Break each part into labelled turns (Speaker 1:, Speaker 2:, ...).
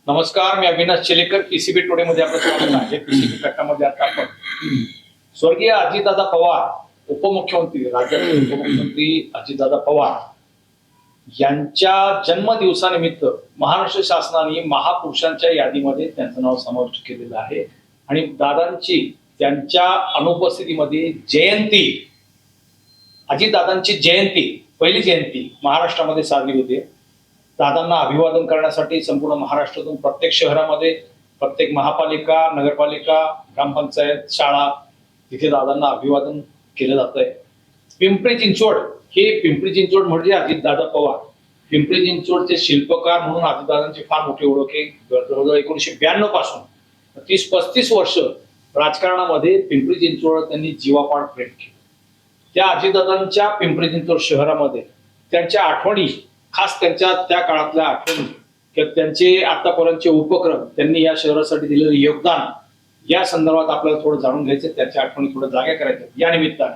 Speaker 1: नमस्कार, मी Avinash चेलेकर. PCB today मध्ये आपलं स्वागत आहे. पीसीबी कट्टामध्ये आता आपण स्वर्गीय अजितदादा पवार, उपमुख्यमंत्री, राज्याचे उपमुख्यमंत्री अजितदादा पवार यांच्या जन्मदिवसानिमित्त महाराष्ट्र शासनाने महापुरुषांच्या यादीमध्ये त्यांचं नाव समाविष्ट केलेलं आहे आणि दादांची त्यांच्या अनुपस्थितीमध्ये जयंती, अजितदादांची जयंती, पहिली जयंती महाराष्ट्रामध्ये साजरी होते. दादांना अभिवादन करण्यासाठी संपूर्ण महाराष्ट्रातून प्रत्येक शहरामध्ये, प्रत्येक महापालिका, नगरपालिका, ग्रामपंचायत, शाळा तिथे दादांना अभिवादन केलं जात आहे. पिंपरी चिंचवड, हे पिंपरी चिंचवड म्हणजे अजितदादा पवार, पिंपरी चिंचवडचे शिल्पकार म्हणून अजितदादांची फार मोठी ओळख आहे. जवळजवळ 1992 पासून 30-35 वर्ष राजकारणामध्ये पिंपरी चिंचवड त्यांनी जीवापाड प्रेम केलं. त्या अजितदादांच्या पिंपरी चिंचवड शहरामध्ये त्यांच्या आठवणी, खास त्यांच्या त्या काळातल्या आठवणी किंवा त्यांचे आतापर्यंतचे उपक्रम, त्यांनी या शहरासाठी दिलेलं योगदान, या संदर्भात आपल्याला थोडं जाणून घ्यायचं, त्याच्या आठवणी थोडं जाग्या करायच्या. या निमित्ताने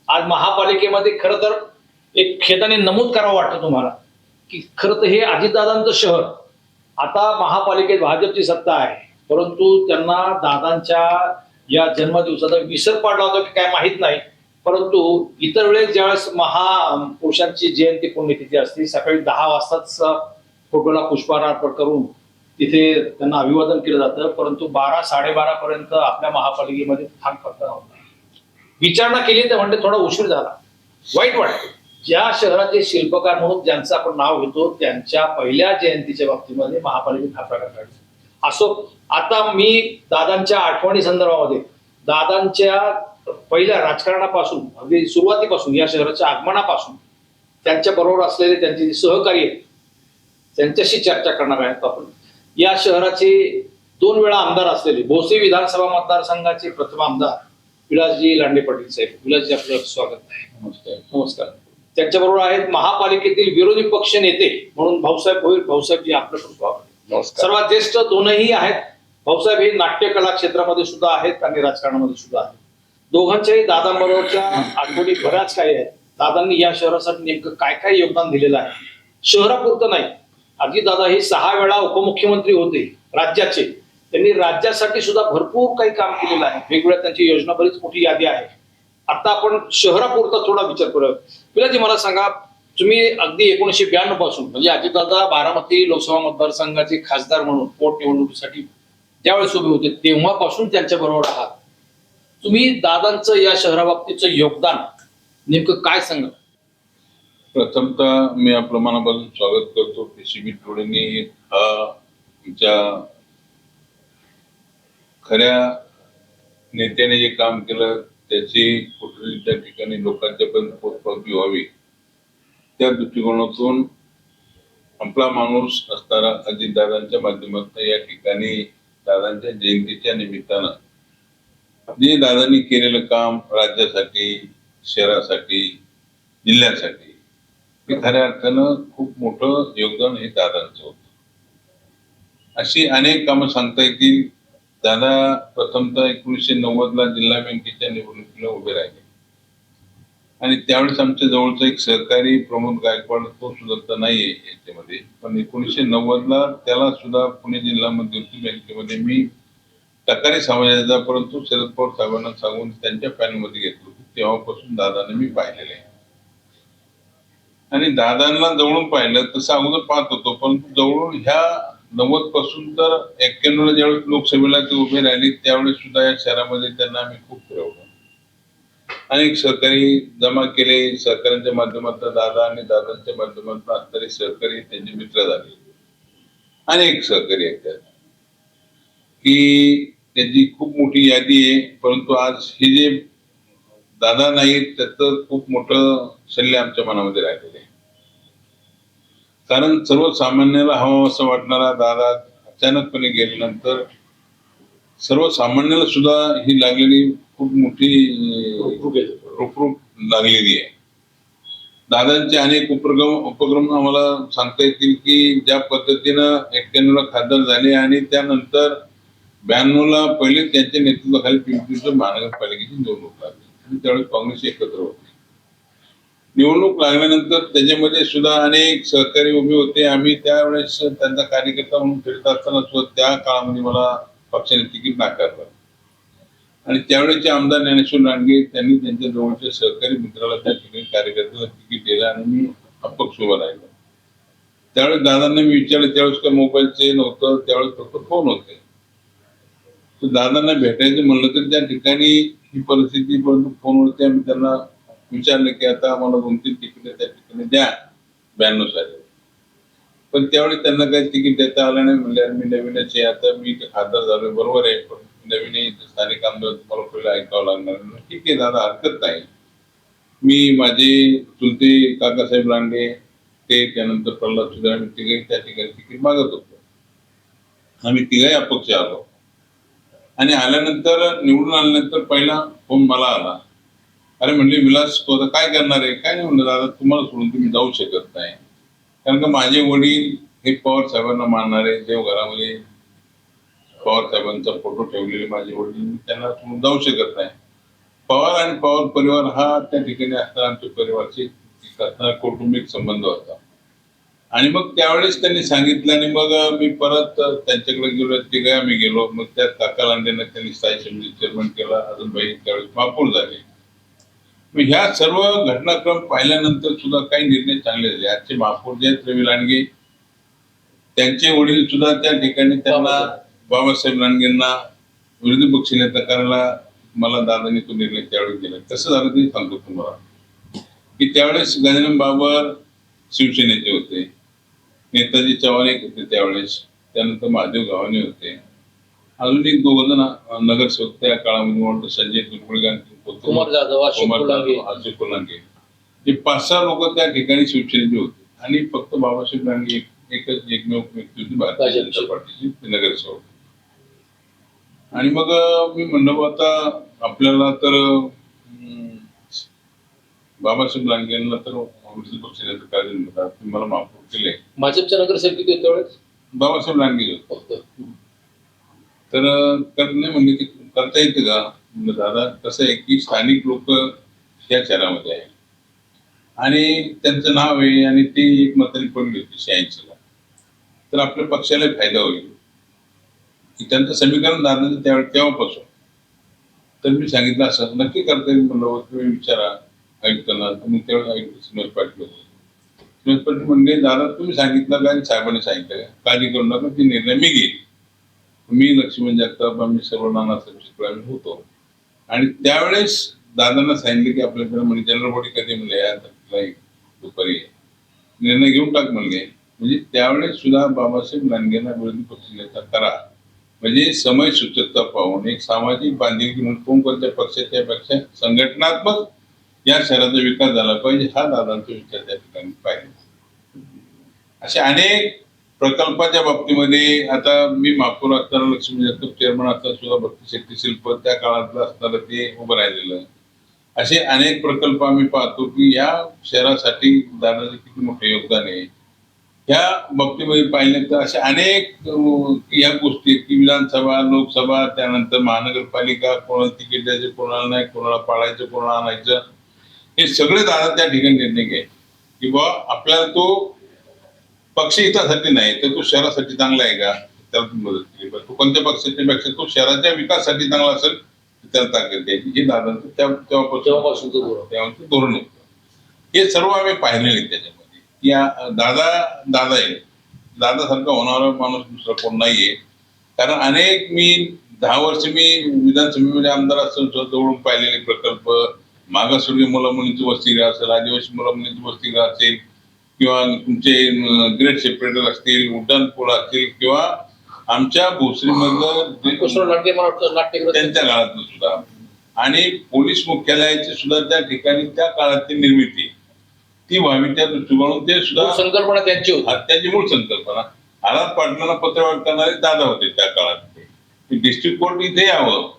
Speaker 1: आज महापालिकेमध्ये खरं तर एक खेदाने नमूद करावं वाटतं तुम्हाला की खरं तर हे अजितदादांचं शहर, आता महापालिकेत भाजपची सत्ता आहे, परंतु त्यांना दादांच्या या जन्मदिवसाचा विसर पडला होता की काय माहीत नाही. परंतु इतर वेळेस ज्यावेळेस महापुरुषांची जयंती पुण्यतिथी असते, सकाळी 10 वाजताच फोटोला पुष्पहार अर्पण करून तिथे त्यांना अभिवादन केलं जातं. परंतु 12-12:30 पर्यंत आपल्या महापालिकेमध्ये थांब करता नव्हता. विचारणा केली तर म्हणते थोडा उशीर झाला, वाईट वाटतं. ज्या शहराचे शिल्पकार म्हणून ज्यांचं आपण नाव घेतो त्यांच्या पहिल्या जयंतीच्या बाबतीमध्ये महापालिकेत हा प्रकार घडला. असो, आता मी दादांच्या आठवणी संदर्भामध्ये, दादांच्या पहिल्या राजकारणापासून, अगदी सुरुवातीपासून, या शहराच्या आगमनापासून त्यांच्या बरोबर असलेले त्यांचे जे सहकारी आहेत त्यांच्याशी चर्चा करणार आहेत आपण. या शहराचे 2 वेळा आमदार असलेले, भोसे विधानसभा मतदारसंघाचे प्रथम आमदार विलासजी लांडे पाटील साहेब. विलासजी, आपलं स्वागत आहे.
Speaker 2: नमस्कार.
Speaker 1: नमस्कार. त्यांच्याबरोबर आहेत महापालिकेतील विरोधी पक्ष नेते म्हणून भाऊसाहेब होईल. भाऊसाहेबजी, आपलं पण स्वागत. सर्वात ज्येष्ठ दोनही आहेत. भाऊसाहेब हे नाट्यकला क्षेत्रामध्ये सुद्धा आहेत आणि राजकारणामध्ये सुद्धा आहेत. दोघांच्याही दादांबरोबरच्या आठवणी बऱ्याच काही आहेत. दादांनी या शहरासाठी नेमकं काय काय योगदान दिलेलं आहे, शहरापुरतं नाही. अजितदादा हे 6 वेळा उपमुख्यमंत्री होते राज्याचे. त्यांनी राज्यासाठी सुद्धा भरपूर काही काम केलेलं आहे. वेगवेगळ्या त्यांची योजना, बरीच मोठी यादी आहे. आता आपण शहरापुरता थोडा विचार करूया. विलासजी, मला सांगा, तुम्ही अगदी 1992 पासून, म्हणजे अजितदादा बारामती लोकसभा मतदारसंघाचे खासदार म्हणून पोटनिवडणुकीसाठी ज्यावेळेस उभे होते तेव्हापासून त्यांच्या बरोबर आहात. तुम्ही दादांचं या शहराबाबतीचं योगदान नेमकं काय सांगा?
Speaker 2: प्रथमतः मी आपलं मनापासून स्वागत करतो. पीसीबी टुडेने हा तुमच्या खऱ्या नेत्याने जे काम केलं त्याची कुठेतरी त्या ठिकाणी लोकांच्या पर्यंत पोचपावती व्हावी, त्या दृष्टिकोनातून आपला माणूस असणारा अजितदादांच्या माध्यमातून या ठिकाणी दादांच्या जयंतीच्या निमित्तानं जे दादांनी केलेलं काम राज्यासाठी, शहरासाठी, जिल्ह्यासाठी, हे खऱ्या अर्थानं खूप मोठं योगदान हे दादांचं होतं. अशी अनेक कामं सांगता येतील. दादा प्रथमतः 1990ला जिल्हा बँकेच्या निवडणुकीला उभे राहिले आणि त्यावेळेस आमच्या जवळचा एक सहकारी प्रमोद गायकवाड, तो सुद्धा तर नाहीये याच्यामध्ये, पण 1990ला त्याला सुद्धा पुणे जिल्हा मध्यवर्ती बँकेमध्ये मी टकारी समाजाचा, परंतु शरद पवार साहेबांना सांगून त्यांच्या पॅनलमध्ये घेतलं होतं. तेव्हापासून दादांना मी पाहिलेलं आहे आणि दादांना जवळून पाहिलं तसं अगोदर पाहत होतो, परंतु जवळून ह्या 90 पासून तर 91ला ज्यावेळेस लोकसभेला ते उभे राहिले त्यावेळेस सुद्धा या शहरामध्ये त्यांना आम्ही खूप फिरवलं. अनेक सहकारी जमा केले. सहकाऱ्यांच्या माध्यमातून दादा आणि दादांच्या माध्यमातून असणारे सहकारी त्यांचे मित्र झाले. अनेक सहकारी आहेत त्यात की त्याची खूप मोठी यादी आहे. परंतु आज हे जे दादा नाहीत त्याचं खूप मोठं शल्य आमच्या मनामध्ये राहिलेलं आहे. कारण सर्वसामान्याला हवा असं वाटणारा दादा अचानकपणे गेल्यानंतर सर्वसामान्याला सुद्धा ही लागलेली खूप मोठी रुपरूप लागलेली आहे. दादांचे अनेक उपक्रम आम्हाला सांगता येतील की ज्या पद्धतीनं 91ला खासदार झाले आणि त्यानंतर 92ला पहिले त्यांच्या नेतृत्वाखाली पिंपरी चिंचवड महानगरपालिकेची निवडणूक लागली आणि त्यावेळी काँग्रेस एकत्र होते. निवडणूक लागल्यानंतर त्याच्यामध्ये सुद्धा अनेक सहकारी उभे होते. आम्ही त्यावेळेस त्यांचा कार्यकर्ता म्हणून फिरत असताना सुद्धा त्या काळामध्ये मला पक्षाने तिकीट नाकारलं आणि त्यावेळेचे आमदार ज्ञानेश्वर लांडगे त्यांनी त्यांच्या जवळच्या सहकारी मित्राला त्या ठिकाणी कार्यकर्त्याला तिकीट दिलं आणि मी अपक्ष उभा राहिलो. त्यावेळेस दादांना मी विचारलं, त्यावेळेस काय मोबाईलचे नव्हतं, त्यावेळेस फक्त फोन होते. तर दादांना भेटायचं म्हणलं तर त्या ठिकाणी ही परिस्थिती, परंतु फोनवरती आम्ही त्यांना विचारलं की आता आम्हाला 2-3 तिकीट त्या ठिकाणी द्या 92 साली. पण त्यावेळी त्यांना काही तिकीट देता आलं नाही. म्हणले मी नवीनच आहे, आता मी इथे खासदार झालोय, बरोबर आहे, पण नवीन आहे, स्थानिक आमदार तुम्हाला पहिलं ऐकावं लागणार. ठीक आहे दादा, हरकत नाही. मी माझे चुलते काकासाहेब लांडे ते त्यानंतर प्रल्हाद सुद्धा आम्ही तिघही त्या ठिकाणी तिकीट मागत होतो. आम्ही तिघही अपक्ष आलो आणि आल्यानंतर निवडून आल्यानंतर पहिला फोन मला आला. अरे म्हणले विलास तू आता काय करणार आहे? काय नाही म्हणलं दादा, तुम्हाला सोडून तुम्ही जाऊ शकत नाही, कारण का माझे वडील हे पवार साहेबांना मानणारे, देवघरामध्ये पवार साहेबांचा फोटो ठेवलेले माझे वडील, मी त्यांना सोडून जाऊ शकत नाही. पवार आणि पवार परिवार हा त्या ठिकाणी असताना आमच्या परिवारचे कौटुंबिक संबंध होता. आणि मग त्यावेळेस त्यांनी सांगितलं आणि मग मी परत त्यांच्याकडे गेलो, तिघे आम्ही गेलो. मग त्या काका लांडेंना त्यांनी स्थायी समिती चेअरमन केला, अजून भाई त्यावेळेस महापौर झाले. मग ह्या सर्व घटनाक्रम पाहिल्यानंतर सुद्धा काही निर्णय चांगले झाले. आजचे महापौर जे आहेत रवी लांडगे, त्यांचे वडील सुद्धा त्या ठिकाणी त्यांना बाबासाहेब लांडगेंना विरोधी पक्ष नेता करायला मला दादांनी तो निर्णय त्यावेळी दिला. कसं झालं ते सांगतो तुम्हाला की त्यावेळेस गजानन बाबर शिवसेनेचे होते, नेताजी चव्हाण एक होते त्यावेळेस, त्यानंतर महादेव गव्हाणे होते, अजून एक 2 जण नगरसेवक त्या काळामध्ये म्हणतो संजय दुर्गुळगान,
Speaker 1: कुमार जाधव,
Speaker 2: अशोक कोल्हांगे, हे 5-6 लोक त्या ठिकाणी शिवसेनेचे होते आणि फक्त बाबासाहेब लांडगे एकच एकमेव व्यक्ती होती भारतीय जनता पार्टीची नगरसेवक. आणि मग मी म्हणलं आता आपल्याला तर बाबासाहेब लांडगेंना तर विरोधी पक्षाचे कार्य म्हणतात, मला महापौर केले.
Speaker 1: भाजपच्या नगरसेवक किती होते त्यावेळेस?
Speaker 2: बाबासाहेब लांडगे होते. तर नाही म्हणले ते करता येते का? दादा कसं आहे की स्थानिक लोक या शहरामध्ये आहे आणि त्यांचं नाव आहे आणि ते एक मताने पडली होती 86 ला, तर आपल्या पक्षाला फायदा होईल की त्यांचं समीकरण दादाचं तेव्हापासून. तर मी सांगितलं असं नक्की करता येईल म्हणलं, तुम्ही विचारा आयुक्तांना. मग त्यावेळेस आयुक्त सुमेश पाटील होते. सुमेश पाटील म्हणले दादा तुम्ही सांगितलं का आणि साहेबांनी सांगितलं का, काळजी करू नका, ते निर्णय मी घेईल. मी लक्ष्मण जगताप आम्ही सर्व नानासाहेब आम्ही होतो आणि त्यावेळेस दादांना सांगितले की आपल्याकडे म्हणजे जनरल बॉडी कधी म्हणले या दुपारी निर्णय घेऊन टाक म्हणले. म्हणजे त्यावेळेस सुद्धा बाबासाहेब लांडगेंना विरोधी पक्ष नेता करा म्हणजे समय सूचकता पाहून एक सामाजिक बांधिलकी म्हणून कोणत्या पक्षाच्या पेक्षा संघटनात्मक या शहराचा विकास झाला पाहिजे हा दादांचा विचार त्या ठिकाणी पाहिजे. असे अनेक प्रकल्पाच्या बाबतीमध्ये आता मी महापौर असताना लक्ष्मी जगताप चेअरमन असताना सुद्धा भक्ती शक्ती शिल्प त्या काळातलं असताना ते उभं राहिलेलं. असे अनेक प्रकल्प आम्ही पाहतो की या शहरासाठी दादाचं किती मोठं योगदान आहे. ह्या बाबतीमध्ये पाहिलं तर अशा अनेक या गोष्टी की विधानसभा, लोकसभा, त्यानंतर महानगरपालिका, कोणाला तिकीट द्यायचं, कोणाला नाही, कोणाला पाळायचं, कोणाला आणायचं, हे सगळे दादा त्या ठिकाणी निर्णय घ्यायचे की बा आपल्याला तो पक्ष हितासाठी नाही तर तो शहरासाठी चांगला आहे का, त्याला तुम्ही मदत केली पाहिजे. तो कोणत्या पक्षाच्या पेक्षा तो शहराच्या विकासासाठी चांगला असेल त्याला ताकद द्यायची. हे दादांचं तेव्हापासून धोरण होतं. हे सर्व आम्ही पाहिलेले त्याच्यामध्ये. या दादा आहे, दादासारखा होणारा माणूस दुसरा कोण नाहीये. कारण अनेक मी 10 वर्ष मी विधानसभेमध्ये आमदार असताना जवळून पाहिलेले प्रकल्प, मागासवर्गीय मुला मुलींची वसतिगृह असेल, आदिवासी मुला मुलींची वसतिगृह असेल किंवा तुमचे ग्रेट सेपरेटर असतील, उड्डाण पूल असतील किंवा आमच्या भोसरीमधलं त्यांच्या काळातलं सुद्धा आणि पोलीस मुख्यालयाची सुद्धा त्या ठिकाणी त्या काळातली निर्मिती ती व्हावी त्या दृष्टिकोनातून ते सुद्धा संकल्पना त्यांची होती. त्याची मूळ संकल्पना आराध पाटलांना पत्रव्यवहार करणारे दादा होते त्या काळात. डिस्ट्रिक्ट कोर्ट इथे यावं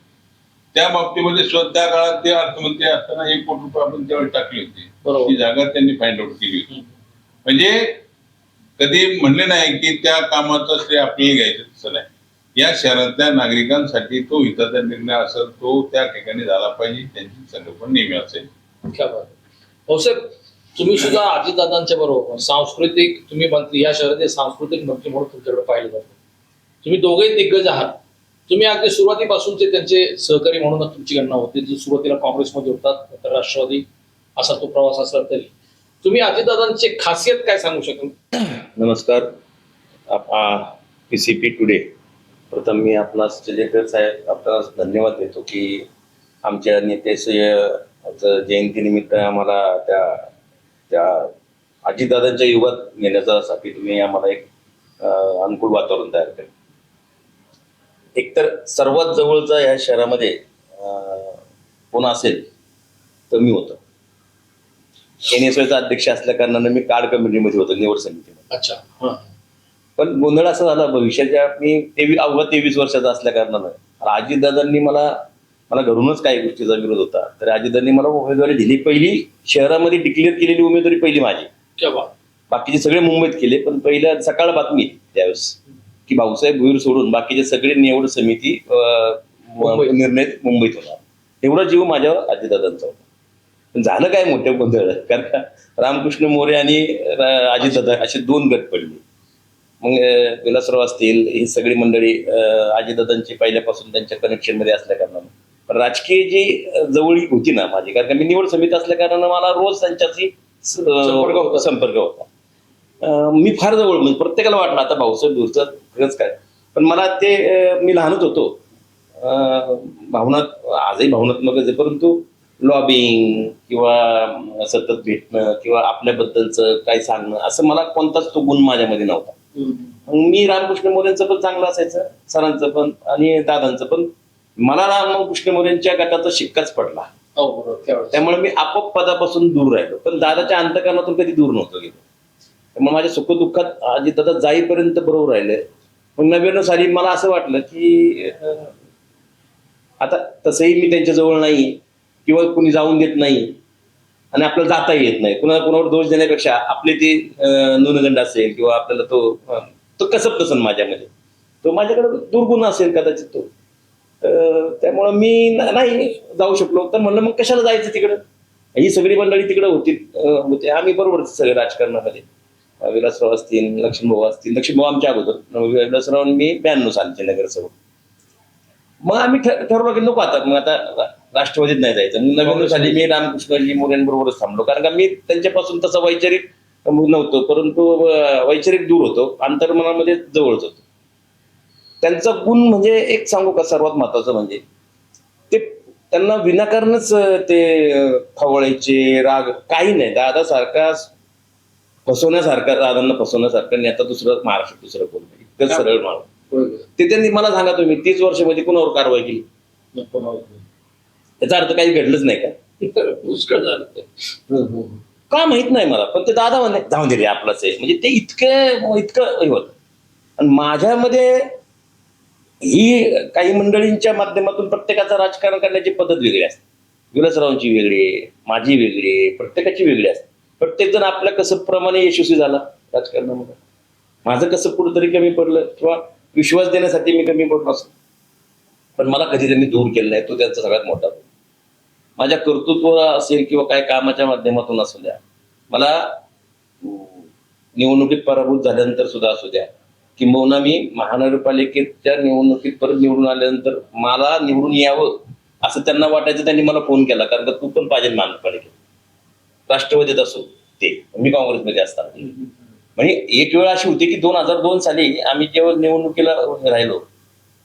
Speaker 2: त्या बाबतीमध्ये सुद्धा त्या काळात ते अर्थमंत्री असताना 1 कोटी रुपये आपण त्यावेळी टाकली होती. ती जागा त्यांनी फाइंड आउट केली होती. म्हणजे कधी म्हणले नाही की त्या कामाचा श्रेय आपल्याला घ्यायचं, तसं नाही. या शहरातल्या नागरिकांसाठी तो हिताचा निर्णय असेल तो त्या ठिकाणी झाला पाहिजे, त्यांची संकल्पना नेहमी असेल.
Speaker 1: भाऊसाहेब तुम्ही सुद्धा अजितदादांच्या बरोबर सांस्कृतिक तुम्ही मंत्री या शहराचे सांस्कृतिक मंत्री म्हणून तुमच्याकडे पाहिलं जातं. तुम्ही दोघेही दिग्गज आहात. तुम्ही अगदी सुरुवातीपासूनचे त्यांचे सहकारी म्हणूनच तुमची गणना होते. जे सुरुवातीला काँग्रेसमध्ये होतात नंतर राष्ट्रवादी असा तो प्रवास असला तरी तुम्ही अजितदादांची खासियत काय सांगू शकाल?
Speaker 3: नमस्कार. PCP टुडे प्रथम मी आपणास चिलेकर साहेब आपणास धन्यवाद देतो की आमच्या नेत्याच्या जयंतीनिमित्त आम्हाला त्या अजितदादांच्या युगात नेण्यासाठी तुम्ही आम्हाला एक अनुकूल वातावरण तयार केलं. एकतर सर्वात जवळचा ह्या शहरामध्ये कोण असेल तर मी होतो. NSYचा अध्यक्ष असल्या कारणाने मी कार्ड कमिटीमध्ये होतो, निवड समितीमध्ये.
Speaker 1: अच्छा. हा.
Speaker 3: पण गोंधळ असा झाला भविष्याच्या मी अवघा 23 वर्षाचा असल्या कारणानं अजितदादांनी मला घरूनच काही गोष्टीचा विरोध होता, तर अजितदादांनी मला उमेदवारी दिली. पहिली शहरामध्ये डिक्लेअर केलेली उमेदवारी पहिली माझी.
Speaker 1: केव्हा?
Speaker 3: बाकीचे सगळे मुंबईत केले, पण पहिल्या सकाळ बातमी त्यावेळेस की भाऊसाहेब भुईर सोडून बाकीचे सगळे निवड समिती निर्णय मुंबईत होणार. एवढा जीव माझ्यावर अजितदादांचा होता. पण झालं काय मोठ्या गोंधळ, कारण का रामकृष्ण मोरे आणि अजितदादा असे दोन गट पडले. मग विलासराव असतील ही सगळी मंडळी अजितदादांची पहिल्यापासून त्यांच्या कनेक्शन मध्ये असल्या कारणानं, पण राजकीय जी जवळीक होती ना माझी, कारण का मी निवड समिती असल्या कारणानं मला रोज त्यांच्याशी संपर्क होता. मी फार जवळ, म्हणजे प्रत्येकाला वाटलं आता भाऊसाहेब दूरचं खरंच काय, पण मला ते मी लहानच होतो, आजही भावनात्मकच आहे, परंतु लॉबिंग किंवा सतत भेटणं किंवा आपल्याबद्दलचं काय सांगणं असं मला कोणताच तो गुण माझ्यामध्ये नव्हता. मी रामकृष्ण मोरेंचं पण चांगलं असायचं, सरांचं पण आणि दादांचं पण. मला रामकृष्ण मोरेंच्या गटाचा शिक्काच पडला, त्यामुळे मी आपोआप पदापासून दूर राहिलो, पण दादाच्या अंतकरणातून कधी दूर नव्हतो गेलो. त्यामुळे माझ्या सुखदुःखात अजितदादा जाईपर्यंत बरोबर राहिले. मग 99 साली मला असं वाटलं की आता तसंही मी त्यांच्या जवळ नाही किंवा कुणी जाऊन देत नाही आणि आपल्याला जाता येत नाही, कुणावर दोष देण्यापेक्षा आपले ते न्यूनगंड असेल किंवा आपल्याला तो कसब नसेल माझ्यामध्ये, तो माझ्याकडे दुर्गुण असेल कदाचित तो, त्यामुळं मी नाही जाऊ शकलो. तर म्हणलं मग कशाला जायचं तिकडं, ही सगळी मंडळी तिकडे होते, आम्ही बरोबर सगळे राजकारणामध्ये. विलासराव असतील, लक्ष्मणभाऊ असतील, लक्ष्मणभाऊ आमच्या अगोदर, विलासराव मी 92 सालचे नगरसेवक. मग आम्ही ठरवलं की नको आता राष्ट्रवादीत नाही जायचं. 99 साली मी रामकृष्णजी मोरेंबरोबरच थांबलो, कारण का मी त्यांच्यापासून तसं वैचारिक नव्हतो, परंतु वैचारिक दूर होतो, अंतर्मनामध्ये जवळच होतो. त्यांचा गुण म्हणजे एक सांगू का, सर्वात महत्वाचं म्हणजे ते त्यांना विनाकारणच ते खवळायचे, राग काही नाही. दादासारखा फसवण्यासारखा, दादांना फसवण्यासारखा नाही आता महाराष्ट्रात दुसरं कोण नाही, इतकं सरळ माणूस. ते त्यांनी मला सांगा तुम्ही 30 वर्षामध्ये कुणावर कारवाई केली? त्याचा अर्थ काही घडलंच नाही का? पुष्कळ झालं का माहित नाही मला, पण ते दादा म्हणले जाऊन दे रे आपलंच आहे, म्हणजे ते इतकं होत. आणि माझ्यामध्ये ही काही मंडळींच्या माध्यमातून प्रत्येकाचं राजकारण करण्याची पद्धत वेगळी असते. विलासरावांची वेगळी, माझी वेगळी, प्रत्येकाची वेगळी असते. प्रत्येक जण आपल्या कसबप्रमाणे यशस्वी झाला राजकारणामध्ये. माझं कसं कुठंतरी कमी पडलं किंवा विश्वास देण्यासाठी मी कमी पडलो असं, पण मला कधी त्यांनी दूर केलं नाही, तो त्यांचा सगळ्यात मोठा. माझ्या कर्तृत्व असेल किंवा काय कामाच्या माध्यमातून असू द्या, मला निवडणुकीत पराभूत झाल्यानंतर सुद्धा असू द्या, किंबहुना मी महानगरपालिकेच्या निवडणुकीत परत निवडून आल्यानंतर मला निवडून यावं असं त्यांना वाटायचं, त्यांनी मला फोन केला, कारण तू पण पाहिजे महानगरपालिकेत, राष्ट्रवादीत असो ते, मी काँग्रेसमध्ये असताना. म्हणजे एक वेळ अशी होती की 2002 साली आम्ही जेव्हा निवडणुकीला राहिलो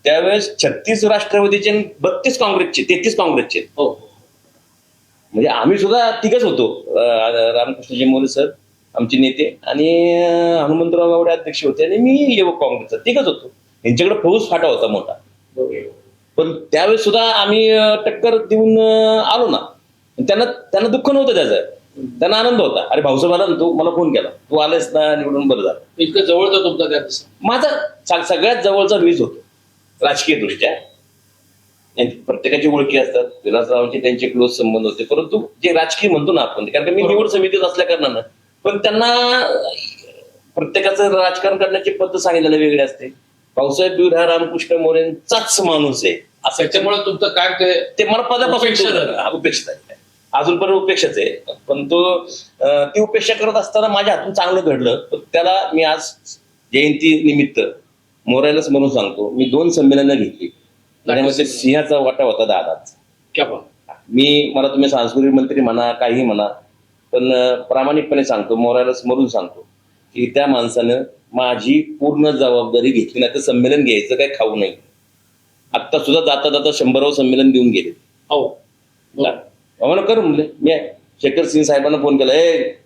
Speaker 3: त्यावेळेस 36 राष्ट्रवादीचे, 32 काँग्रेसचे, 33 काँग्रेसचे. हो, म्हणजे आम्ही सुद्धा तिघच होतो, रामकृष्णजी मोरे सर आमचे नेते आणि हनुमंतराव गावडे अध्यक्ष होते आणि मी युवक काँग्रेसचा, तिघच होतो. यांच्याकडे फौज फाटा होता मोठा, पण त्यावेळेस सुद्धा आम्ही टक्कर देऊन आलो ना. त्यांना दुःख नव्हतं त्याचं, त्यांना आनंद होता. अरे भाऊसाहेब आला ना, तू मला फोन केला, तू आलेस ना निवडून, बरं झालं.
Speaker 1: इतकं जवळचा तुमचा त्या
Speaker 3: माझा सगळ्यात जवळचा वीज होतो राजकीय दृष्ट्या. प्रत्येकाची ओळखी असतात, विलासरावांचे त्यांचे क्लोज संबंध होते, परंतु जे राजकीय म्हणतो ना आपण, कारण मी निवड समितीत असल्या कारणानं, पण त्यांना प्रत्येकाचं राजकारण करण्याची पद्धत सांगितलेली वेगळी असते. भाऊसाहेब भुईर हा रामकृष्ण मोरेंचाच माणूस आहे असं,
Speaker 1: त्याच्यामुळे तुमचं काय
Speaker 3: ते मला पदापासून अपेक्षित आहे. अजून पण उपेक्षाच आहे, पण तो ती उपेक्षा करत असताना माझ्या हातून चांगलं घडलं. पण त्याला मी आज जयंती निमित्त मोरायलाच म्हणून सांगतो, मी 2 संमेलनं घेतली. त्याच्यामध्ये सिंहाचा वाटा होता दादाचा.
Speaker 1: क्या बात.
Speaker 3: मला तुम्ही सांस्कृतिक मंत्री म्हणा, काही म्हणा, पण प्रामाणिकपणे सांगतो, मोरायला स्मरून सांगतो की त्या माणसानं माझी पूर्ण जबाबदारी घेतली, नाही तर संमेलन घ्यायचं काय खाऊ नाही. आत्ता सुद्धा जाता जाता 100व संमेलन देऊन गेले.
Speaker 1: हो.
Speaker 3: आम्हाला करू म्हणले, मी शेखर सिंग साहेबांना फोन केला,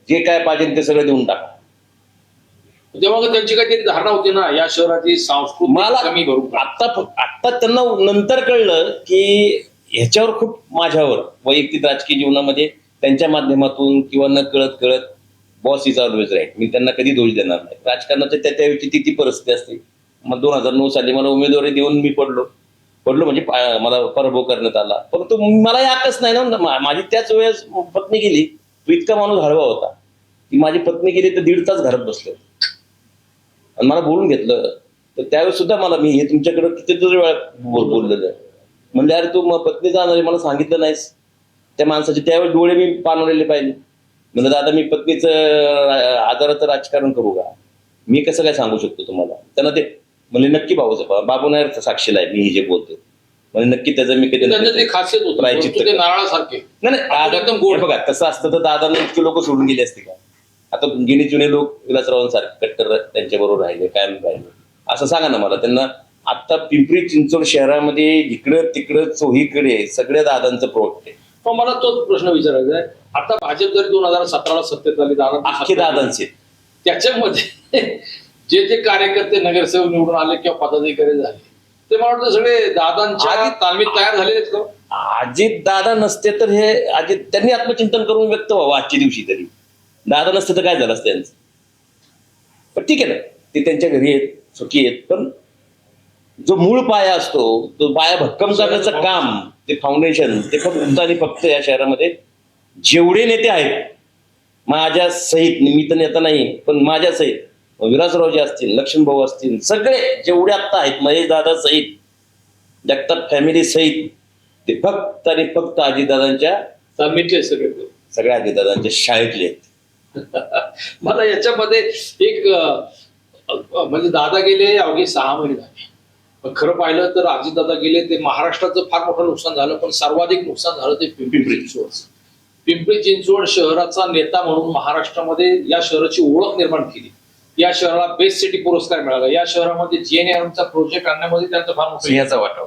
Speaker 3: जे काय पाहिजे ते सगळं देऊन टाका.
Speaker 1: तेव्हा त्यांची काहीतरी धारणा होती ना या शहराची सांस्कृतिक
Speaker 3: मला
Speaker 1: कमी भरून.
Speaker 3: आता त्यांना नंतर कळलं की ह्याच्यावर खूप माझ्यावर वैयक्तिक राजकीय जीवनामध्ये त्यांच्या माध्यमातून किंवा न कळत कळत बॉस इज ऑलवेज राईट, मी त्यांना कधी दोष देणार नाही. राजकारणाच्या त्यावेळी ती परिस्थिती असते. मग 2009 साली मला उमेदवारी देऊन मी पडलो म्हणजे मला पराभव करण्यात आला. परंतु मला याकच नाही ना, माझी त्याच वेळेस पत्नी गेली. तो इतका माणूस हळवा होता की माझी पत्नी गेली तर 1.5 तास घरात बसलो आणि मला बोलून घेतलं. तर त्यावेळेस सुद्धा मी हे तुमच्याकडे कितीतरी वेळा बोललेलं आहे. म्हणजे अरे तू पत्नी जाणार मला सांगितलं नाहीस. त्या माणसाचे त्यावेळेस डोळे मी पाणवलेले पाहिजे. म्हणजे दादा मी पत्नीचं आजाराचं राजकारण करू का, मी कसं काय सांगू शकतो तुम्हाला. त्यांना ते म्हणजे नक्की बाबू नायर साक्षीला आहे मी जे बोलतो. म्हणजे नक्की त्याचं मी कधी
Speaker 1: खासियत होतं नारळासारखे.
Speaker 3: नाही एकदम गोड. बघा तसं असतं तर दादांना इतके लोक सोडून गेले असते का. आता गिनी जुने लोक विलासरावांसारखे कट्टर त्यांच्या बरोबर राहिले, कायम राहिले. असं सांगा ना मला. त्यांना आता पिंपरी चिंचवड शहरामध्ये इकडं तिकडं चोहीकडे सगळ्या दादांचं प्रोडक्ट आहे.
Speaker 1: पण मला तोच प्रश्न विचारायचा आहे. आता भाजप जरी 2017ला सत्तेत आली,
Speaker 3: अख्खे दादांचे,
Speaker 1: त्याच्यामध्ये जे कार्यकर्ते नगरसेवक निवडून आले किंवा पदाधिकारी झाले ते मला वाटतं सगळे दादांच्या तालमीत तयार झालेले आहेत का.
Speaker 3: अजित दादा नसते तर हे अजित त्यांनी आत्मचिंतन करून व्यक्त व्हावं आजच्या दिवशी. तरी दादा नसते तर काय झालं असतं त्यांचं. पण ठीक आहे ना, ते त्यांच्या घरी आहेत, सुखी आहेत. पण जो मूळ पाया असतो तो पाया भक्कम करण्याचं काम, ते फाउंडेशन, ते फक्त आणि फक्त या शहरामध्ये जेवढे नेते आहेत माझ्या सहित, निमित्त नेता नाही पण माझ्या सहित, विलासरावजी असतील, लक्ष्मण भाऊ असतील, सगळे जेवढे आत्ता आहेत, महेश दादा सहित, जगताप फॅमिली सहित, ते फक्त आणि फक्त अजितदादांच्या
Speaker 1: तालमीतले
Speaker 3: सगळ्या अजितदादांच्या शाळेतले आहेत.
Speaker 1: मला याच्यामध्ये एक म्हणजे दादा गेले अवघे 6 महिने झाले. पण खरं पाहिलं तर अजितदादा गेले ते महाराष्ट्राचं फार मोठं नुकसान झालं, पण सर्वाधिक नुकसान झालं ते पिंपरी चिंचवडचं. पिंपरी चिंचवड शहराचा नेता म्हणून महाराष्ट्रामध्ये या शहराची ओळख निर्माण केली. या शहराला बेस्ट सिटी पुरस्कार मिळाला. या शहरामध्ये GNRMचा प्रोजेक्ट आणण्यामध्ये त्यांचं फार मोठं
Speaker 3: वाटा.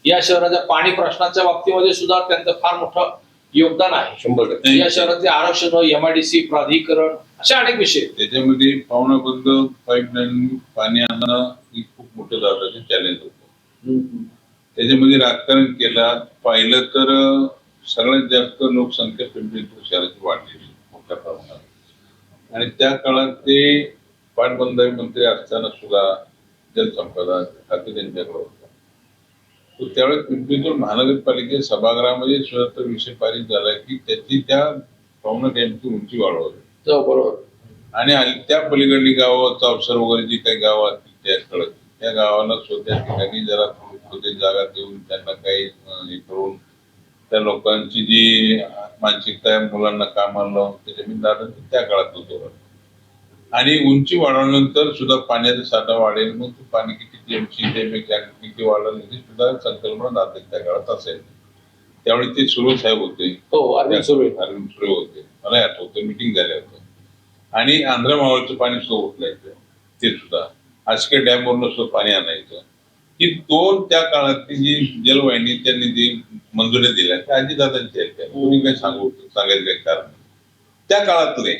Speaker 1: या शहराच्या पाणी प्रश्नाच्या बाबतीमध्ये सुद्धा त्यांचं फार मोठं योगदान आहे.
Speaker 3: 100%.
Speaker 1: या शहरातले आरक्षण, MIDC प्राधिकरण, अशा अनेक विषय.
Speaker 2: त्याच्यामध्ये पाहुणाबंद पाईपलाईन पाणी आणणं ही खूप मोठं दादाचं चॅलेंज होतं. त्याच्यामध्ये राजकारण केलं पाहिलं तर सगळ्यात जास्त लोकसंख्या पिंपरी शहराची वाढलेली मोठ्या प्रमाणात. आणि त्या काळात ते पाटबंधारे मंत्री असताना सुद्धा जलसंपदा खाते त्यांच्याकडे होतं. तो त्यावेळेस पिंपरी चिंचवड महानगरपालिकेच्या सभागृहामध्ये सुद्धा तो विषय पारित झाला की त्याची त्या पाहुणा डॅमची उंची वाढवावी.
Speaker 1: बरोबर.
Speaker 2: आणि त्या पलीकडली गावं, चावसर वगैरे जी काही गावं असतील त्या गावाला स्वतः ठिकाणी जरा थोडी जागा देऊन त्यांना काही हे करून त्या लोकांची जी मानसिकता आहे, मुलांना कामाला लावून त्याच्या दादांचं त्या काळात होतं. आणि उंची वाढवल्यानंतर सुद्धा पाण्याचा साठा वाढेल, मग ते पाणी किती TMC त्यापेक्षा किती वाढेल याची सुद्धा संकल्पना दादा त्या काळात असेल. त्यावेळी ते सुरू साहेब होते, अरविंद सुरे होते, मला आठवतं मिटिंग झाल्या होत्या. आणि आंध्र मावळचं पाणी सुद्धा उठलायचं ते सुद्धा आजके डॅमवरून सुद्धा पाणी आणायचं. ही 2 त्या काळातली जी जलवाहिनी त्यांनी जी मंजुऱ्या दिल्या त्या अजितदादांच्या आहेत. तुम्ही काय सांगायचं काय कारण. त्या काळातले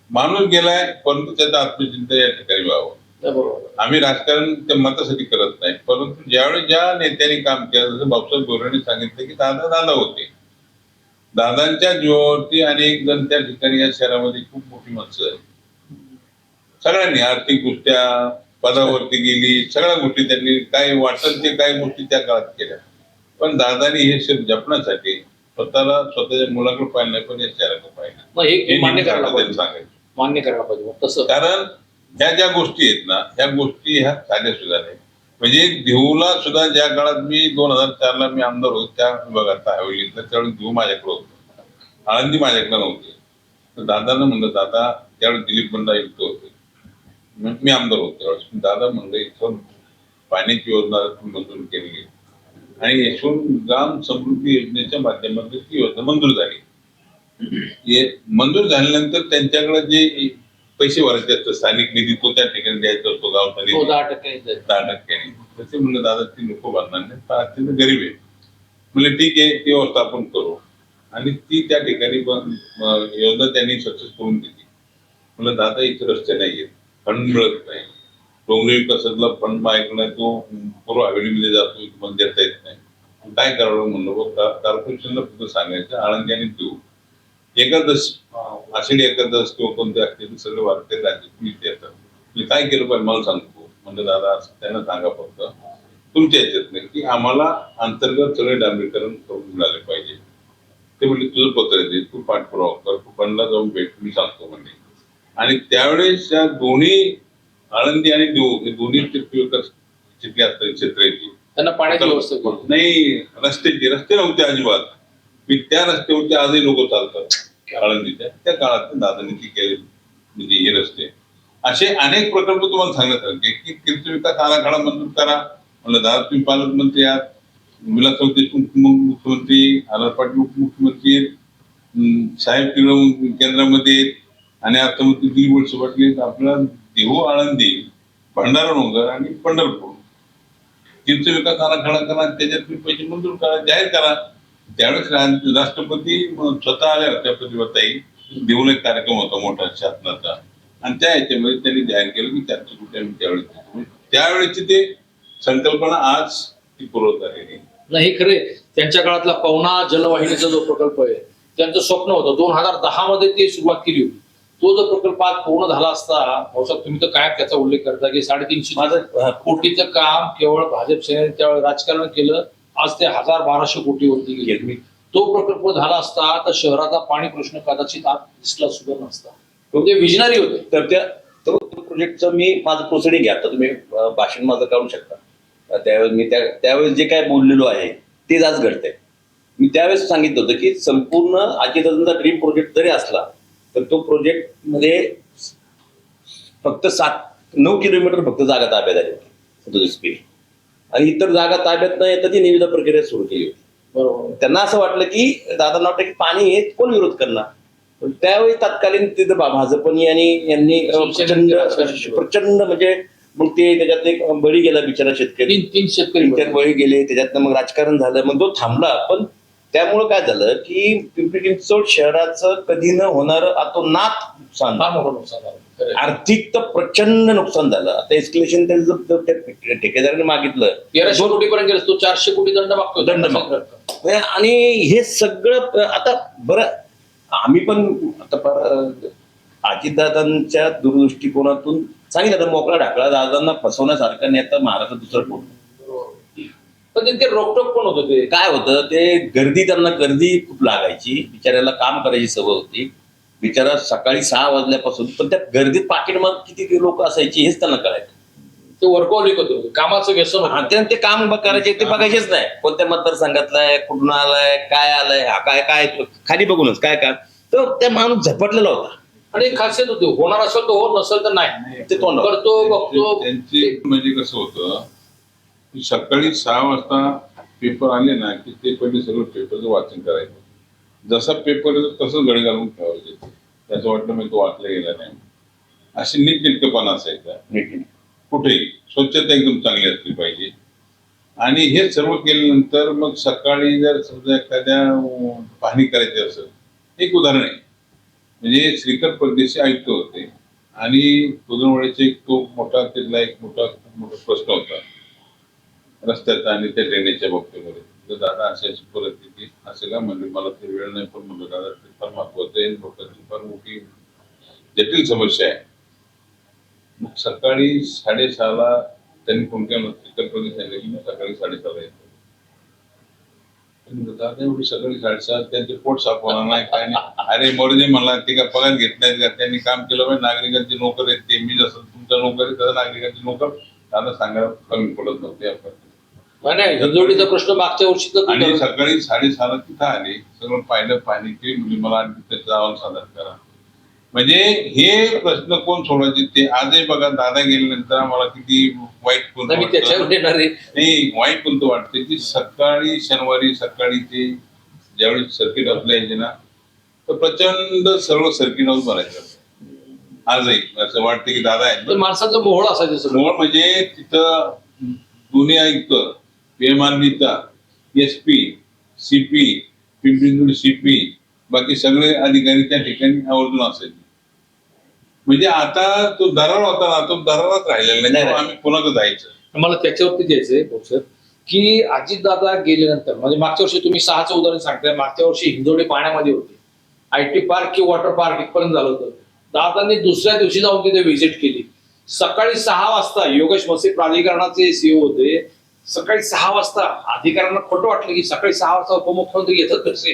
Speaker 2: माणूस गेलाय, परंतु त्याचं आत्मचिंतन या ठिकाणी व्हावं. आम्ही राजकारण त्या मतासाठी करत नाही, परंतु ज्यावेळी ज्या नेत्यांनी काम केलं, जसं बापूसाहेब बोरांनी सांगितलं की दादा होते, दादांच्या जीवावरती अनेक जण त्या ठिकाणी या शहरामध्ये खूप मोठी माणसं आहेत. सगळ्यांनी आर्थिकदृष्ट्या पदावरती गेली, सगळ्या गोष्टी त्यांनी काय वाटत ते काही गोष्टी त्या काळात केल्या. पण दादानी हे शहर जपण्यासाठी स्वतःच्या मुलाकडे पाहिलं नाही, पण या शहराकडे पाहिलं.
Speaker 1: मान्य करायला
Speaker 2: पाहिजे. तसं कारण ह्या ज्या गोष्टी आहेत ना, ह्या गोष्टी ह्या साध्या सुद्धा नाही. म्हणजे देऊला सुद्धा ज्या काळात मी 2004ला मी आमदार होतो त्या विभागात हवेलीतला, त्यावेळी देऊ माझ्याकडे होतो. आळंदी माझ्याकडे नव्हती. तर दादांना म्हणलं, दादा त्यावेळेस दिलीप बंडा आयुक्त होते, मी आमदार होतो त्यावेळेस. दादा म्हणलं इथं पाण्याची योजना मंजूर केली आणि यशवंत ग्राम समृद्धी योजनेच्या माध्यमातून ती योजना मंजूर झाली. मंजूर झाल्यानंतर त्यांच्याकडे जे पैसे भरायचे असतात स्थानिक निधी तो त्या ठिकाणी द्यायचा असतो, गावचा निधी 10%. तसे म्हणलं दादा ती नको भरणार नाही, अत्यंत गरीब आहे. म्हणजे ठीक आहे, ती व्यवस्था आपण करू. आणि ती त्या ठिकाणी योजना त्यांनी सक्सेस करून दिली. म्हणलं दादा इथे रस्ते नाहीयेत, फंड मिळत नाही, डोंगरी विकासातला फंड मागणं तो पूर्व हवेलीमध्ये जातो, तुम्हाला देता येत नाही, काय करावं म्हणलं. बघ कॉर्पोरेशनला फक्त सांगायचं आळंदी आणि देऊ एकादश आषाढी एकादश किंवा कोणते असतील सगळे वारकरी राज्यातून इथे येतात. म्हणजे काय केलं पाहिजे मला सांगतो. म्हणजे दादा असं त्यांना सांगा फक्त तुमच्या याच्यात नाही की आम्हाला अंतर्गत सगळे डांबरीकरण करून मिळाले पाहिजे. ते म्हणजे तुझं पत्र दे, तू पाठपुरावा कर, तू फंडला जाऊन भेट, मी सांगतो म्हणजे. आणि त्यावेळेस त्या दोन्ही आळंदी आणि देऊ हे दोन्ही जिथले असतात क्षेत्राची
Speaker 1: त्यांना पाण्याची व्यवस्था
Speaker 2: नाही, रस्ते नव्हते अजिबात. मी त्या रस्त्यावरती आजही लोक चालतात आळंदीच्या. त्या काळात दादांनी ती केली म्हणजे हे रस्ते. असे अनेक प्रकल्प तुम्हाला सांगण्यासारखे की तीर्थ विकास आराखडा मंजूर करा म्हणलं. दादा तुम्ही पालकमंत्री आहात, विलासराव देशमुख मुख्यमंत्री, आर पाटील उपमुख्यमंत्री, साहेब केंद्रामध्ये आणि अर्थमंत्री दिलीप वळसे पाटील. आपला देहू, आळंदी, भंडारा डोंगर आणि पंढरपूर तीर्थ विकास आराखडा करा, त्याच्यात पैसे मंजूर करा, जाहीर करा. त्यावेळेस राष्ट्रपती स्वतः आल्या होत्या प्रतिभाताई. देऊला एक कार्यक्रम होता मोठा शासनाचा आणि त्या ह्याच्यामध्ये त्यांनी जाहीर केलं की 400 कोटी आम्ही त्यावेळेची ते संकल्पना आज ती पूर्वत आलेली
Speaker 1: नाही. खरे त्यांच्या काळातला पवना जलवाहिनीचा जो प्रकल्प आहे त्यांचं स्वप्न होतं. 2010 मध्ये ती सुरुवात केली होती. तो जो प्रकल्प आज पूर्ण झाला असता, भाऊसाहेब तुम्ही तर काय त्याचा उल्लेख करता की 350 कोटीचं काम केवळ भाजप सेनेने त्यावेळेस राजकारण केलं. आज ते 1000-1200 कोटीवरती गेले. तो प्रकल्प झाला असता तर शहराचा पाणी प्रश्न कदाचित आज दिसला सुद्धा नसता. ते विजनरी होते.
Speaker 3: तर त्या प्रोजेक्टचं मी माझं प्रोसिडिंग आहे, आता तुम्ही भाषण माझं काढू शकता. त्यावेळेस मी त्यावेळेस जे काय बोललेलो आहे तेच आज घडतंय. मी त्यावेळेस सांगितलं होतं की संपूर्ण अजितदादांचा ड्रीम प्रोजेक्ट जरी असला तर तो प्रोजेक्ट मध्ये फक्त 7-9 किलोमीटर फक्त जागा ताब्यात आली होती आणि इतर जागा ताब्यात न येता ती निविदा प्रक्रिया सुरू केली होती.
Speaker 1: बरोबर.
Speaker 3: त्यांना असं वाटलं की दादांना वाटतं की पाणी हे कोण विरोध करणार. पण त्यावेळी तत्कालीन तिथं भाजपनी आणि यांनी प्रचंड म्हणजे मग ते त्याच्यात एक बळी गेला बिचारा शेतकरी.
Speaker 1: 3 शेतकरी
Speaker 3: बळी गेले, त्याच्यातनं मग राजकारण झालं, मग तो थांबला. पण त्यामुळं काय झालं की पिंपरी चिंचवड शहराचं कधी न होणार अतोनात नुकसान, आर्थिक तर प्रचंड नुकसान झालं. आता एस्केलेशन ठेकेदाराने मागितलं
Speaker 1: 1300 कोटीपर्यंत गेलं, तो 400 कोटी दंड मागतो.
Speaker 3: आणि हे सगळं आता बरं आम्ही पण आता अजितदादांच्या दूरदृष्टिकोनातून सांगितलं मोकळा ढाकळा दादांना फसवण्यासारखा नेता महाराष्ट्रात दुसरं कोण.
Speaker 1: पण ते रोकटोक पण होतं. ते
Speaker 3: काय होतं, ते त्यांना गर्दी खूप लागायची. बिचाऱ्याला काम करायची सवय होती. बिचारा सकाळी 6 वाजल्यापासून पण त्या गर्दीत पाकिटमाग किती लोक असायची हेच त्यांना कळायचं.
Speaker 1: ते वर्कहॉलिक होतं, कामाचं व्यसन होतं.
Speaker 3: ते काम करायचे ते बघायचेच नाही. कोणत्या मतदारसंघातला आहे, कुठून आलाय, काय आलाय, हा काय काय खाली बघूनच काय काय. तर त्या माणूस झपटलेला होता
Speaker 1: आणि एक खासियत होती, होणार असेल तर हो, नसेल तर नाही. ते तोंड करतो बघतो.
Speaker 2: त्यांची म्हणजे कसं होतं की सकाळी 6 वाजता पेपर आले ना की ते पहिले सगळं पेपरचं वाचन करायचं. जसा पेपर येतो तसंच गडी घालून ठेवायचे. त्याचं वाटलं मी तो वाचला गेला नाही. अशी नीटनेटकेपणा असायचा. कुठेही स्वच्छता एकदम चांगली असली पाहिजे. आणि हे सर्व केल्यानंतर मग सकाळी जर समजा एखाद्या पाहणी करायची असेल, एक उदाहरण आहे म्हणजे श्रीकर परदेशी आयुक्त होते आणि पुदनवाडीचा एक तो मोठा तिथला एक मोठा प्रश्न होता रस्त्याचा आणि त्या ड्रेनेजच्या बाबतीमध्ये. तर दादा अशी परिस्थिती असेल का म्हणजे मला ते वेळ नाही, पण म्हणलं दादा ते फार महत्वाचं आहे, लोकांची फार मोठी जटिल समस्या आहे. मग सकाळी 6:30ला त्यांनी फोन केला, श्रीकर परदेशी सांगितलं की मी सकाळी 6:30ला येतो. दादा एवढी सकाळी 6:30 त्यांचे पोट साफ होणार नाही काय नाही. अरे मोरजे मला ते का पगार घेत नाहीत का, त्यांनी काम केलं पाहिजे. नागरिकांची नोकर आहेत ते, मी जसं तुमचा नोकर आहे तसं नागरिकांची नोकर दादा सांगायला कमी पडत नव्हते आपण.
Speaker 1: नाही हिंजवडीचा प्रश्न मागच्या वर्षीचा
Speaker 2: आणि सकाळी 6:30 तिथं आले, सगळं पाहिलं, पाणी केली, म्हणजे मला आणखी त्याचं अहवाल सादर करा. म्हणजे हे प्रश्न कोण सोडवायचे ते आजही बघा. दादा गेल्यानंतर आम्हाला किती वाईट कोणतं वाटतं.
Speaker 1: त्याच्यावर येणार आहे.
Speaker 2: नाही, वाईट कोणतं वाटतं की सकाळी शनिवारी सकाळी ते ज्यावेळी सर्किट हाऊसला यायचे ना, तर प्रचंड सर्व सर्किट हाऊस भरायचं. आजही असं वाटतं की दादा आहे.
Speaker 1: तर माणसाचं मोहळ असायचं सगळं.
Speaker 2: मोहळ म्हणजे तिथं दोन्ही आयुक्त, पेमांनीता, SP, CP, पिंपरी CP, बाकी सगळे अधिकारी त्या ठिकाणी आवर्जून असायचे. म्हणजे आता तो दरार होता ना, तो दरारच राहिलेला नाही. तेव्हा आम्ही पुन्हा जायचं.
Speaker 1: मला त्याच्यावरती द्यायचंय सर की अजितदादा गेल्यानंतर म्हणजे मागच्या वर्षी तुम्ही 6चं उदाहरण सांगताय. मागच्या वर्षी हिंजवडी पाण्यामध्ये होते. IT पार्क की वॉटर पार्क इथपर्यंत झालं होतं. दादांनी दुसऱ्या दिवशी जाऊन तिथे व्हिजिट केली. सकाळी 6 वाजता योगेश मसे प्राधिकरणाचे CEO होते. सकाळी 6 वाजता अधिकाऱ्यांना खोटं वाटलं की सकाळी 6 वाजता उपमुख्यमंत्री येतात कसे.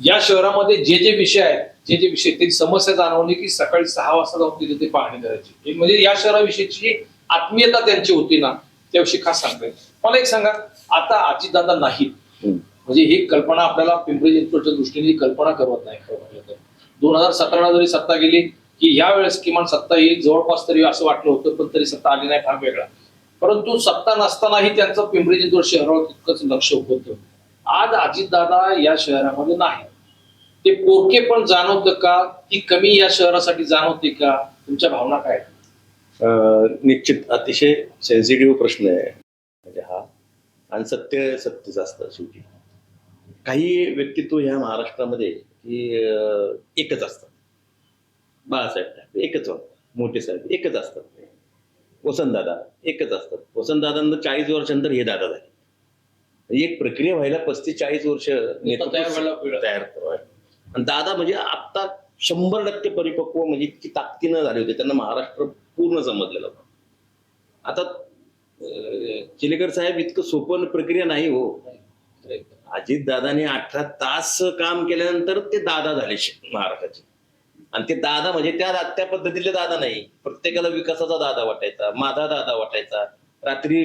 Speaker 1: या शहरामध्ये जे विषय आहेत, जे विषय त्यांची समस्या जाणवली की सकाळी 6 वाजता जाऊन तिथे ते पाहणी करायची. म्हणजे या शहराविषयीची आत्मीयता त्यांची होती ना, त्याविषयी खास सांगताय. मला एक सांगा, आता अजितदादा नाहीत, म्हणजे ही कल्पना आपल्याला पिंपरी चिंचवडच्या दृष्टीने ही कल्पना करवत नाही. खरं म्हटलं तर 2017ला जरी सत्ता गेली की या वेळेस किमान सत्ता येईल जवळपास तरी असं वाटलं होतं, पण तरी सत्ता आली नाही, फार वेगळा. परंतु सत्ता नसतानाही त्यांचं पिंपरी चिंचवड शहरावर तितकंच लक्ष होतं. आज अजितदादा या शहरामध्ये नाही. ते पोरके पण जाणवतं का, ती कमी या शहरासाठी जाणवते का? तुमच्या भावना काय आहेत?
Speaker 3: निश्चित अतिशय सेन्सिटिव्ह प्रश्न आहे म्हणजे हा. आणि सत्यच असतं शेवटी. काही व्यक्तित्व ह्या महाराष्ट्रामध्ये की एकच असतात. बाळासाहेब एकच वाटतं, मोठे साहेब एकच असतात, वसंतदादा एकच असतात. वसंतदादांना 40 वर्षानंतर हे दादा झाले. एक प्रक्रिया व्हायला 35-40 वर्ष तयार व्हायला. आणि दादा म्हणजे आता 100% परिपक्व, म्हणजे इतकी ताकदीनं झाले होते. त्यांना महाराष्ट्र पूर्ण समजलेलं होतं. आता चिलेकर साहेब इतकं सोपं प्रक्रिया नाही हो. अजित दादाने 18 तास काम केल्यानंतर ते दादा झाले महाराष्ट्राचे. आणि ते दादा म्हणजे त्या पद्धतीतले दादा नाही. प्रत्येकाला विकासाचा दादा वाटायचा, माझा दादा वाटायचा. रात्री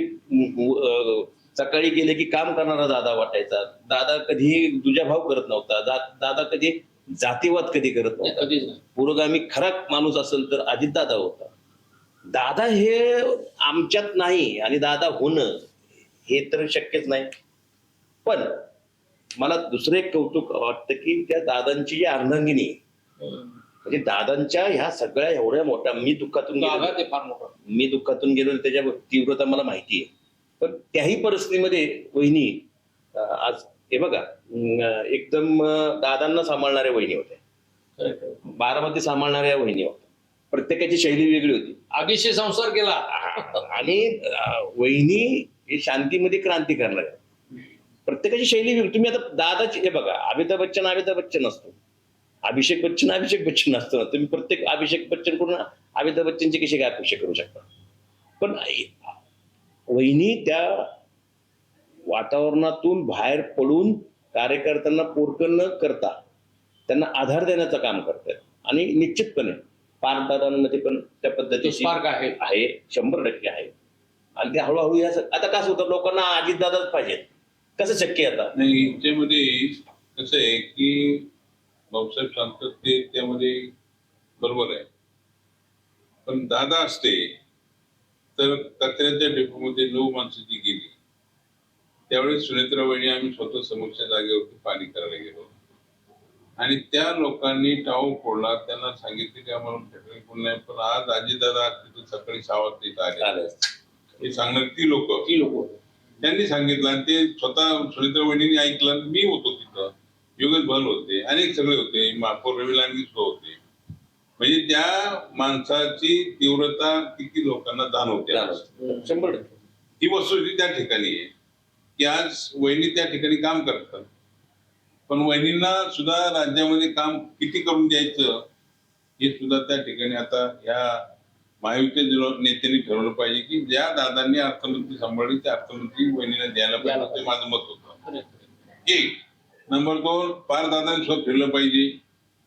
Speaker 3: सकाळी गेले की काम करणारा दादा वाटायचा. दादा कधी दुजाभाव करत नव्हता. दादा कधी जातीवाद कधी करत नव्हता. पुरोगामी खरा माणूस असेल तर अजितदादा होता. दादा हे आमच्यात नाही आणि दादा होणं हे तर शक्यच नाही. पण मला दुसरं एक कौतुक वाटतं की त्या दादांची जी अर्धांगिनी, म्हणजे दादांच्या ह्या सगळ्या एवढ्या मोठ्या, मी दुःखातून गेलो त्याच्या तीव्रता मला माहिती आहे. पण त्याही परिस्थितीमध्ये वहिनी आज हे बघा एकदम दादांना सांभाळणाऱ्या वहिनी होत्या, बारामती सांभाळणाऱ्या वहिनी होत्या. प्रत्येकाची शैली वेगळी होती.
Speaker 1: आगीशी संसार केला
Speaker 3: आणि वहिनी हे शांतीमध्ये क्रांती करणार. प्रत्येकाची शैली वेगळी. तुम्ही आता दादाची हे बघा, अमिताभ बच्चन असतो, अभिषेक बच्चन असतो. तुम्ही प्रत्येक अभिषेक बच्चन कडून अमिताभ बच्चनची कशी काय अपेक्षा करू शकता. पण वहिनी त्या वातावरणातून बाहेर पडून कार्यकर्त्यांना पोरकं न करता त्यांना आधार देण्याचं काम करतात. आणि निश्चितपणे पारदादांमध्ये पण त्या पद्धतीची
Speaker 1: स्पार्क आहे
Speaker 3: 100% आहे. आणि ते हळूहळू आता कसं होतं, लोकांना अजितदादाच पाहिजेत. कसं शक्य आता
Speaker 2: नाही. याच्यामध्ये कसं आहे की भाऊसाहेब सांगतात ते त्यामध्ये बरोबर आहे. पण दादा असते तर कचऱ्याच्या डेपोमध्ये 9 माणसं जी गेली त्यावेळेस सुनेत्रा वहिनी आम्ही स्वतः समोरच्या जागेवरती पाणी करायला गेलो आणि त्या लोकांनी टाळू फोडला. त्यांना सांगितले की आम्हाला फेकणे कोण नाही. पण आज अजितदादा तिथं सकाळी 6 वाजता इथं आले हे सांगणार ती लोक त्यांनी सांगितलं आणि ते स्वतः सुनेत्रा वहिनीने ऐकलं. मी होतो तिथं, योगेश भल होते, अनेक सगळे होते, महापौर रवी लांडगे सुद्धा होते. म्हणजे त्या माणसाची तीव्रता किती लोकांना जाणवते.
Speaker 3: 100%
Speaker 2: ही वस्तुस्थिती त्या ठिकाणी आहे की आज वहिनी त्या ठिकाणी काम करतात. पण वहिनींना सुद्धा राज्यामध्ये काम किती करून द्यायचं हे सुद्धा त्या ठिकाणी आता ह्या महायुतीच्या नेत्यांनी ठरवलं पाहिजे की ज्या दादांनी अर्थमंत्री सांभाळली त्या अर्थमंत्री वहिनीला द्यायला पाहिजे. ते माझं मत होतं. 1 नंबर 2 पारदादांनी सुद्धा फिरलं पाहिजे.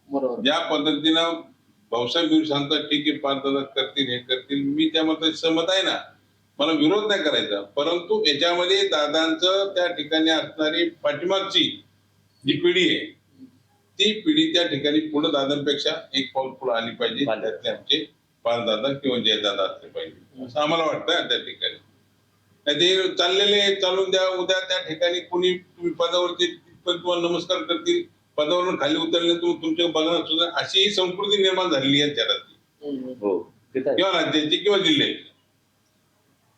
Speaker 2: ज्या पद्धतीनं भाऊसाहेब सांगतात ठीक आहे पारदादा करतील हे करतील, मी त्या मताशी सहमत आहे ना. मला विरोध नाही करायचा, परंतु याच्यामध्ये दादांचं त्या ठिकाणी असणारी पाठीमागची जी पिढी आहे ती पिढी त्या ठिकाणी पुढे दादांपेक्षा एक पाऊल पुढे आली पाहिजे. त्यातले आमचे बाळदादा किंवा जयदादा असले पाहिजे असं आम्हाला वाटतं त्या ठिकाणी. नाही ते चाललेले चालून द्या, उद्या त्या ठिकाणी कुणी तुम्ही पदावरती पण तुम्हाला नमस्कार करतील, पदावरून खाली उतरले तुमच्या बघणार सुद्धा, अशी ही संस्कृती निर्माण झालेली आहे शहरातली
Speaker 3: हो ते तर आहे.
Speaker 2: किंवा राज्याची किंवा जिल्ह्याची.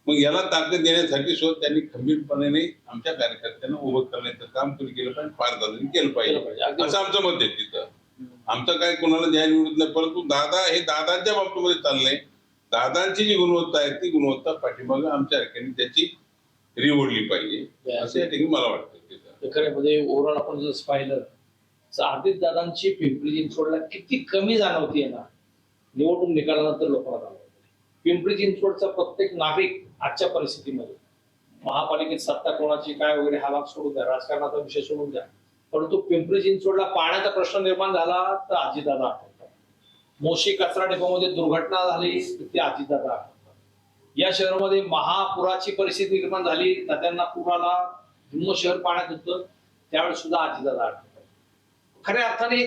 Speaker 2: मग याला ताकद देण्यासाठी सुद्धा त्यांनी खंबीरपणे आमच्या कार्यकर्त्यांना उभं करण्याचं काम कोणी केलं पाहिजे, फार केलं पाहिजे असं आमचं मत आहे तिथं. आमचं काय कोणाला द्यायला विरोध नाही, परंतु दादा हे दादांच्या बाबतीमध्ये चाललंय. दादांची जी गुणवत्ता आहे ती गुणवत्ता पाठीमागे आमच्या ठिकाणी त्याची रिओढली पाहिजे असं या ठिकाणी मला वाटतं तिथं.
Speaker 1: खऱ्यामध्ये ओव्हरऑल आपण जर पाहिलं तर आदित्य दादांची पिंपरी चिंचवडला किती कमी जाणवतीये ना निवडणूक निकालानंतर लोकांना जाणवते. पिंपरी चिंचवडचा प्रत्येक नागरिक आजच्या परिस्थितीमध्ये महापालिकेत सत्ता कोणाची काय वगैरे हा भाग सोडून द्या, राजकारणाचा विषय सोडून द्या, परंतु पिंपरी चिंचवडला पाण्याचा प्रश्न निर्माण झाला तर अजितदादा आठवतात. मोशी कचरा डेपोमध्ये दुर्घटना झाली तर ते अजितदादा आठवतात. या शहरामध्ये महापुराची परिस्थिती निर्माण झाली, नद्यांना पूर आला, जुन्नर शहर पाण्यात होतं, त्यावेळेस सुद्धा अजितदादा आठवतात. खऱ्या अर्थाने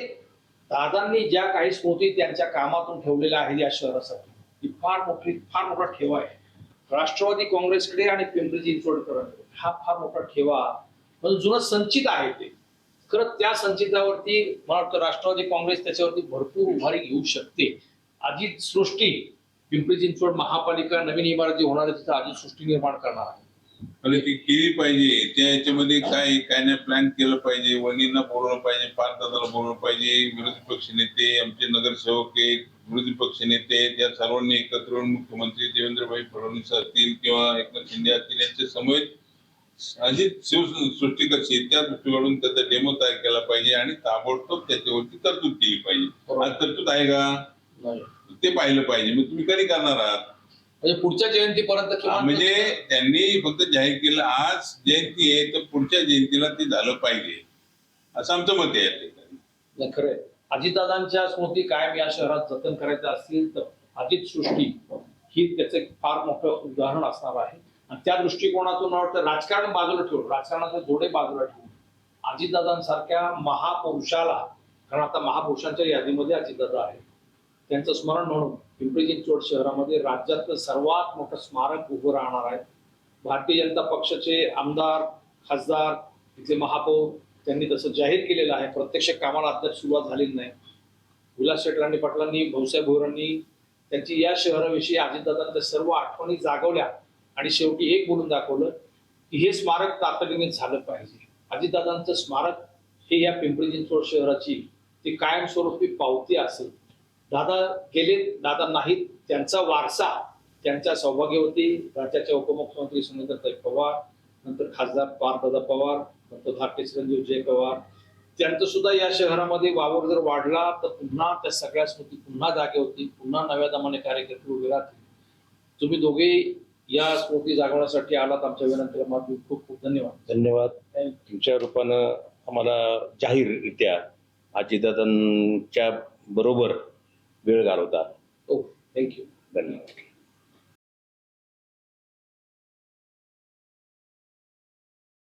Speaker 1: दादांनी ज्या काही स्मृती त्यांच्या कामातून ठेवलेल्या आहेत या शहरासाठी ही फार मोठा ठेवा आहे. राष्ट्रवादी काँग्रेसकडे आणि पिंपरी चिंचवडकडे हा फार मोठा ठेवा म्हणजे जुनं संचित आहे. ते खरं त्या संचितावरती मला वाटतं राष्ट्रवादी काँग्रेस त्याच्यावरती भरपूर उभारी घेऊ शकते. अजित सृष्टी पिंपरी चिंचवड महापालिका नवीन इमारत जी होणार आहे तिथं अजित सृष्टी निर्माण करणार आहे
Speaker 2: आणि ती केली पाहिजे. त्या याच्यामध्ये काय काय नाही प्लॅन केलं पाहिजे, वणींना बोलवलं पाहिजे, पारदादाला बोलवलं पाहिजे, विरोधी पक्ष नेते आमचे नगरसेवक आहेत, विरोधी पक्ष नेते त्या सर्वांनी एकत्र येऊन मुख्यमंत्री देवेंद्रभाई फडणवीस असतील किंवा एकनाथ शिंदे असतील यांच्या समवेत अजित शिवसृष्टी कशी त्या दृष्टीकडून त्याचा डेमो तयार केला पाहिजे आणि ताबडतोब त्याच्यावरती तरतूद केली पाहिजे. आज तरतूद आहे का ते पाहिलं पाहिजे. मग तुम्ही कधी करणार आहात
Speaker 1: म्हणजे पुढच्या जयंतीपर्यंत
Speaker 2: म्हणजे त्यांनी फक्त जाहीर केलं आज जयंती आहे तर पुढच्या जयंतीला ते झालं पाहिजे असं आमचं मत आहे.
Speaker 1: खरंय अजितदादांच्या स्मृती कायम या शहरात जतन करायच्या असतील तर अजित सृष्टी ही त्याचं फार मोठं उदाहरण असणार आहे. आणि त्या दृष्टिकोनातून मला वाटतं राजकारण बाजूला ठेवून, राजकारणाचे जोडे बाजूला ठेवून अजितदादांसारख्या महापुरुषाला, कारण आता महापुरुषांच्या यादीमध्ये अजितदादा आहे, त्यांचं स्मरण म्हणून पिंपरी चिंचवड शहरामध्ये राज्यातलं सर्वात मोठं स्मारक उभं राहणार आहे. भारतीय जनता पक्षाचे आमदार, खासदार, तिथले महापौर त्यांनी तसं जाहीर केलेलं आहे. प्रत्यक्ष कामाला अद्याप सुरुवात झालेली नाही. विलास शेटरांनी पाटलांनी, भाऊसाहेब भोरांनी त्यांची या शहराविषयी अजितदादांच्या सर्व आठवणी जागवल्या आणि शेवटी एक बोलून दाखवलं की हे स्मारक तातडीने झालं पाहिजे. अजितदादांचं स्मारक हे या पिंपरी चिंचवड शहराची ती कायमस्वरूपी पावती असेल. दादा गेले, दादा नाहीत, त्यांचा वारसा त्यांच्या सौभाग्यवती राज्याच्या उपमुख्यमंत्री सुनीताताई पवार, नंतर खासदार पार्थदादा पवार, नंतर धाकटे चिरंजीव जय पवार, त्यांचं सुद्धा या शहरामध्ये वावर जर वाढला तर पुन्हा त्या सगळ्या स्मृती पुन्हा जागेवरती, पुन्हा नव्या दमाने कार्यकर्ते उभे राहतील. तुम्ही दोघे या स्मृती जागवण्यासाठी आलात, आमच्या विनंतीला माझे खूप खूप धन्यवाद.
Speaker 3: धन्यवाद. तुमच्या रूपानं आम्हाला जाहीररित्या अजितदादांच्या बरोबर वेळ घालवता.
Speaker 1: हो, थँक्यू.
Speaker 3: धन्यवाद.